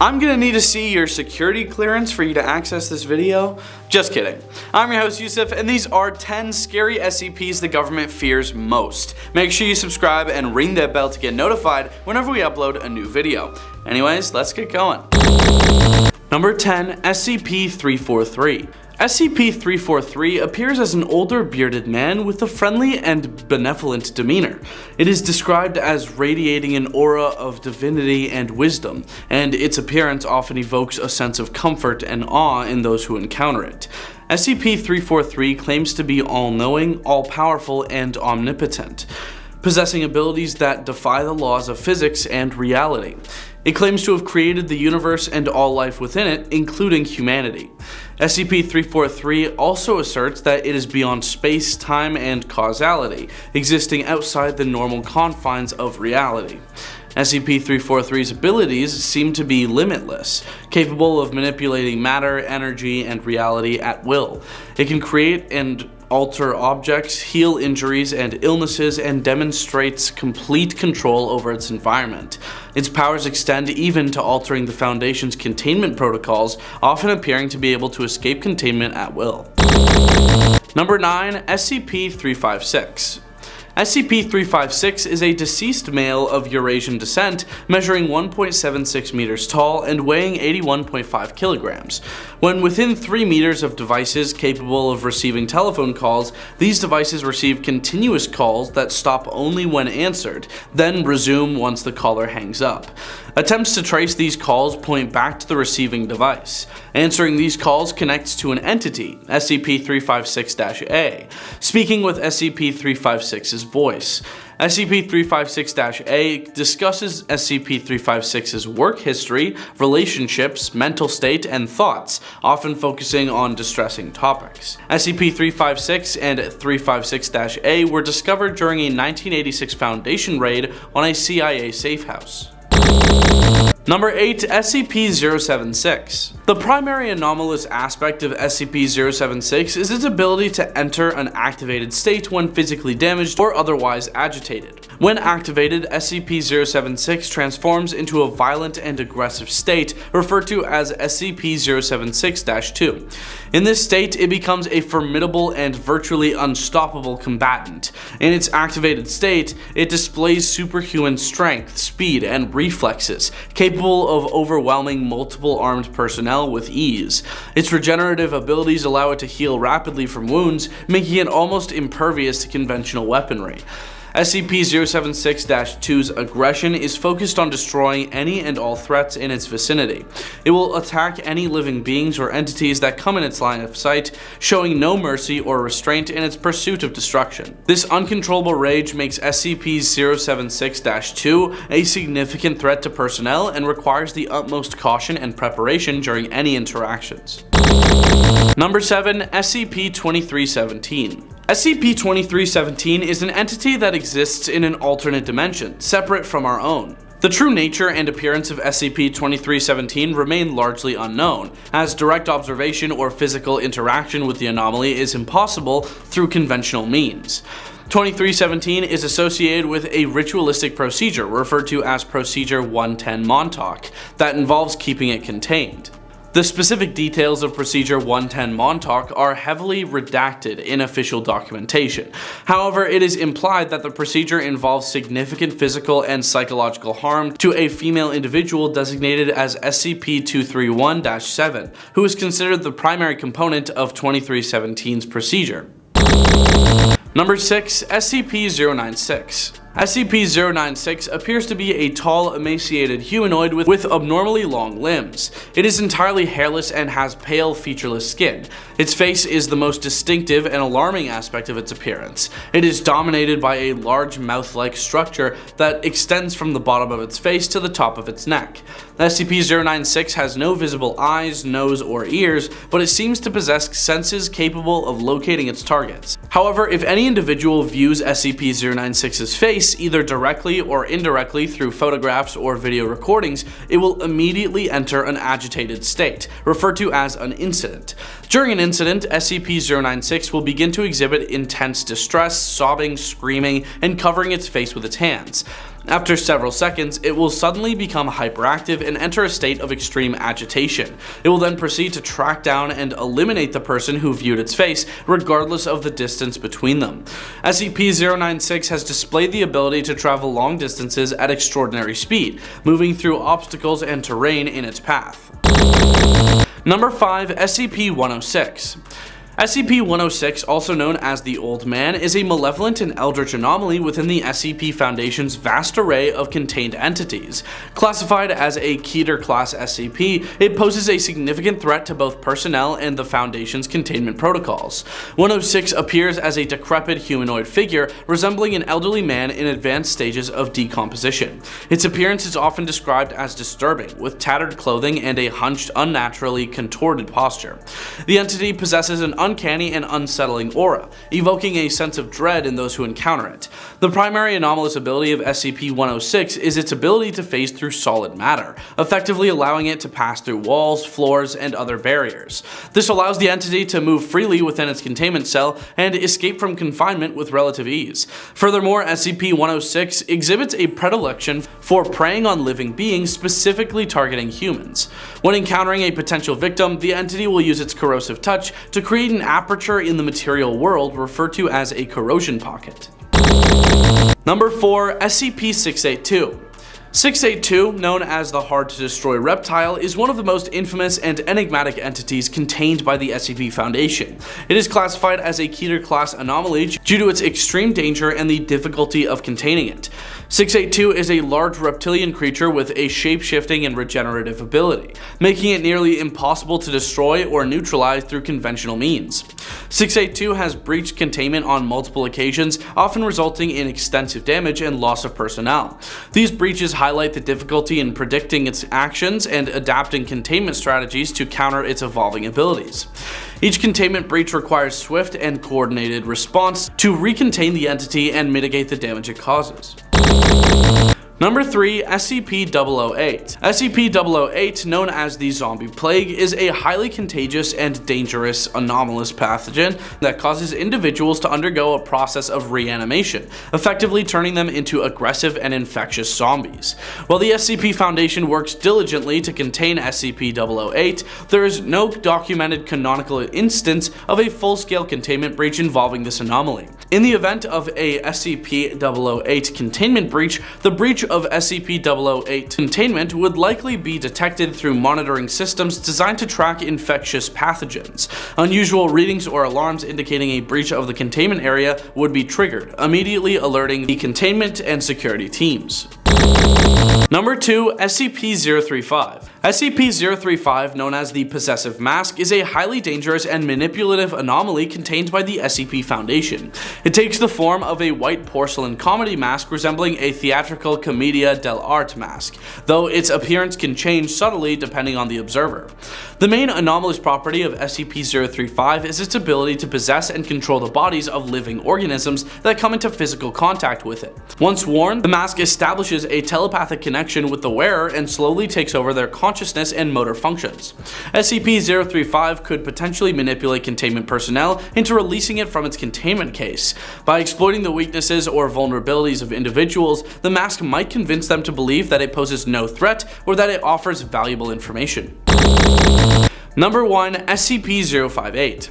I'm gonna need to see your security clearance for you to access this video. Just kidding. I'm your host Youssef, and these are 10 scary SCPs the government fears most. Make sure you subscribe and ring that bell to get notified whenever we upload a new video. Anyways, let's get going. Number 10, SCP-343. SCP-343 appears as an older bearded man with a friendly and benevolent demeanor. It is described as radiating an aura of divinity and wisdom, and its appearance often evokes a sense of comfort and awe in those who encounter it. SCP-343 claims to be all-knowing, all-powerful, and omnipotent, possessing abilities that defy the laws of physics and reality. It claims to have created the universe and all life within it, including humanity. SCP-343 also asserts that it is beyond space, time, and causality, existing outside the normal confines of reality. SCP-343's abilities seem to be limitless, capable of manipulating matter, energy, and reality at will. It can create and alter objects, heal injuries and illnesses, and demonstrates complete control over its environment. Its powers extend even to altering the Foundation's containment protocols, often appearing to be able to escape containment at will. Number 9, SCP-356. SCP-356 is a deceased male of Eurasian descent, measuring 1.76 meters tall and weighing 81.5 kilograms. When within 3 meters of devices capable of receiving telephone calls, these devices receive continuous calls that stop only when answered, then resume once the caller hangs up. Attempts to trace these calls point back to the receiving device. Answering these calls connects to an entity, SCP-356-A, speaking with SCP-356's voice. SCP-356-A discusses SCP-356's work history, relationships, mental state, and thoughts, often focusing on distressing topics. SCP-356 and 356-A were discovered during a 1986 Foundation raid on a CIA safe house. Number 8, SCP-076. The primary anomalous aspect of SCP-076 is its ability to enter an activated state when physically damaged or otherwise agitated. When activated, SCP-076 transforms into a violent and aggressive state, referred to as SCP-076-2. In this state, it becomes a formidable and virtually unstoppable combatant. In its activated state, it displays superhuman strength, speed, and reflexes, capable of overwhelming multiple armed personnel with ease. Its regenerative abilities allow it to heal rapidly from wounds, making it almost impervious to conventional weaponry. SCP-076-2's aggression is focused on destroying any and all threats in its vicinity. It will attack any living beings or entities that come in its line of sight, showing no mercy or restraint in its pursuit of destruction. This uncontrollable rage makes SCP-076-2 a significant threat to personnel and requires the utmost caution and preparation during any interactions. Number 7, SCP-2317. SCP-2317 is an entity that exists in an alternate dimension, separate from our own. The true nature and appearance of SCP-2317 remain largely unknown, as direct observation or physical interaction with the anomaly is impossible through conventional means. 2317 is associated with a ritualistic procedure referred to as Procedure 110 Montauk that involves keeping it contained. The specific details of Procedure 110 Montauk are heavily redacted in official documentation. However, it is implied that the procedure involves significant physical and psychological harm to a female individual designated as SCP-231-7, who is considered the primary component of 2317's procedure. Number 6, SCP-096. SCP-096 appears to be a tall, emaciated humanoid with abnormally long limbs. It is entirely hairless and has pale, featureless skin. Its face is the most distinctive and alarming aspect of its appearance. It is dominated by a large mouth-like structure that extends from the bottom of its face to the top of its neck. SCP-096 has no visible eyes, nose, or ears, but it seems to possess senses capable of locating its targets. However, if any individual views SCP-096's face, either directly or indirectly through photographs or video recordings, it will immediately enter an agitated state, referred to as an incident. During an incident, SCP-096 will begin to exhibit intense distress, sobbing, screaming, and covering its face with its hands. After several seconds, it will suddenly become hyperactive and enter a state of extreme agitation. It will then proceed to track down and eliminate the person who viewed its face, regardless of the distance between them. SCP-096 has displayed the ability to travel long distances at extraordinary speed, moving through obstacles and terrain in its path. Number 5. SCP-106. SCP-106, also known as the Old Man, is a malevolent and eldritch anomaly within the SCP Foundation's vast array of contained entities. Classified as a Keter class SCP, it poses a significant threat to both personnel and the Foundation's containment protocols. 106 appears as a decrepit humanoid figure resembling an elderly man in advanced stages of decomposition. Its appearance is often described as disturbing, with tattered clothing and a hunched, unnaturally contorted posture. The entity possesses an uncanny and unsettling aura, evoking a sense of dread in those who encounter it. The primary anomalous ability of SCP-106 is its ability to phase through solid matter, effectively allowing it to pass through walls, floors, and other barriers. This allows the entity to move freely within its containment cell and escape from confinement with relative ease. Furthermore, SCP-106 exhibits a predilection for preying on living beings, specifically targeting humans. When encountering a potential victim, the entity will use its corrosive touch to create an aperture in the material world referred to as a corrosion pocket. Number 4. SCP-682. 682, known as the hard-to-destroy reptile, is one of the most infamous and enigmatic entities contained by the SCP Foundation. It is classified as a Keter-class anomaly due to its extreme danger and the difficulty of containing it. 682 is a large reptilian creature with a shape-shifting and regenerative ability, making it nearly impossible to destroy or neutralize through conventional means. 682 has breached containment on multiple occasions, often resulting in extensive damage and loss of personnel. These breaches highlight the difficulty in predicting its actions and adapting containment strategies to counter its evolving abilities. Each containment breach requires swift and coordinated response to recontain the entity and mitigate the damage it causes. Number 3. SCP-008. SCP-008, known as the Zombie Plague, is a highly contagious and dangerous anomalous pathogen that causes individuals to undergo a process of reanimation, effectively turning them into aggressive and infectious zombies. While the SCP Foundation works diligently to contain SCP-008, there is no documented canonical instance of a full-scale containment breach involving this anomaly. In the event of a SCP-008 containment breach, the breach of SCP-008 containment would likely be detected through monitoring systems designed to track infectious pathogens. Unusual readings or alarms indicating a breach of the containment area would be triggered, immediately alerting the containment and security teams. Number 2. SCP-035. SCP-035, known as the Possessive Mask, is a highly dangerous and manipulative anomaly contained by the SCP Foundation. It takes the form of a white porcelain comedy mask resembling a theatrical commedia dell'arte mask, though its appearance can change subtly depending on the observer. The main anomalous property of SCP-035 is its ability to possess and control the bodies of living organisms that come into physical contact with it. Once worn, the mask establishes a telepathic connection with the wearer and slowly takes over their consciousness and motor functions. SCP-035 could potentially manipulate containment personnel into releasing it from its containment case. By exploiting the weaknesses or vulnerabilities of individuals, the mask might convince them to believe that it poses no threat or that it offers valuable information. Number 1. SCP-058.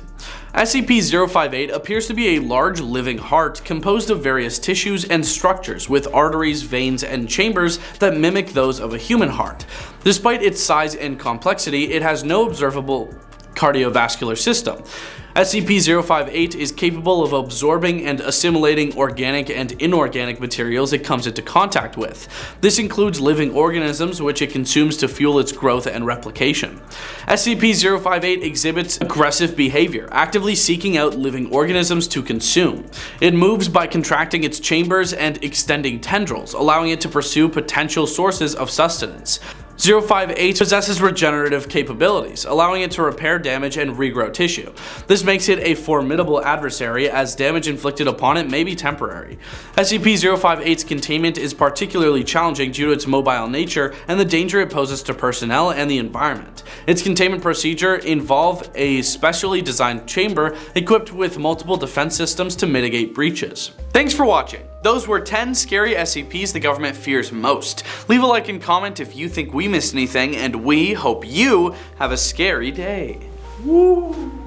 SCP-058 appears to be a large living heart composed of various tissues and structures with arteries, veins, and chambers that mimic those of a human heart. Despite its size and complexity, it has no observable cardiovascular system. SCP-058 is capable of absorbing and assimilating organic and inorganic materials it comes into contact with. This includes living organisms which it consumes to fuel its growth and replication. SCP-058 exhibits aggressive behavior, actively seeking out living organisms to consume. It moves by contracting its chambers and extending tendrils, allowing it to pursue potential sources of sustenance. 058 possesses regenerative capabilities, allowing it to repair damage and regrow tissue. This makes it a formidable adversary, as damage inflicted upon it may be temporary. SCP-058's containment is particularly challenging due to its mobile nature and the danger it poses to personnel and the environment. Its containment procedure involves a specially designed chamber equipped with multiple defense systems to mitigate breaches. Thanks for watching. Those were 10 scary SCPs the government fears most. Leave a like and comment if you think we missed anything, and we hope you have a scary day. Woo!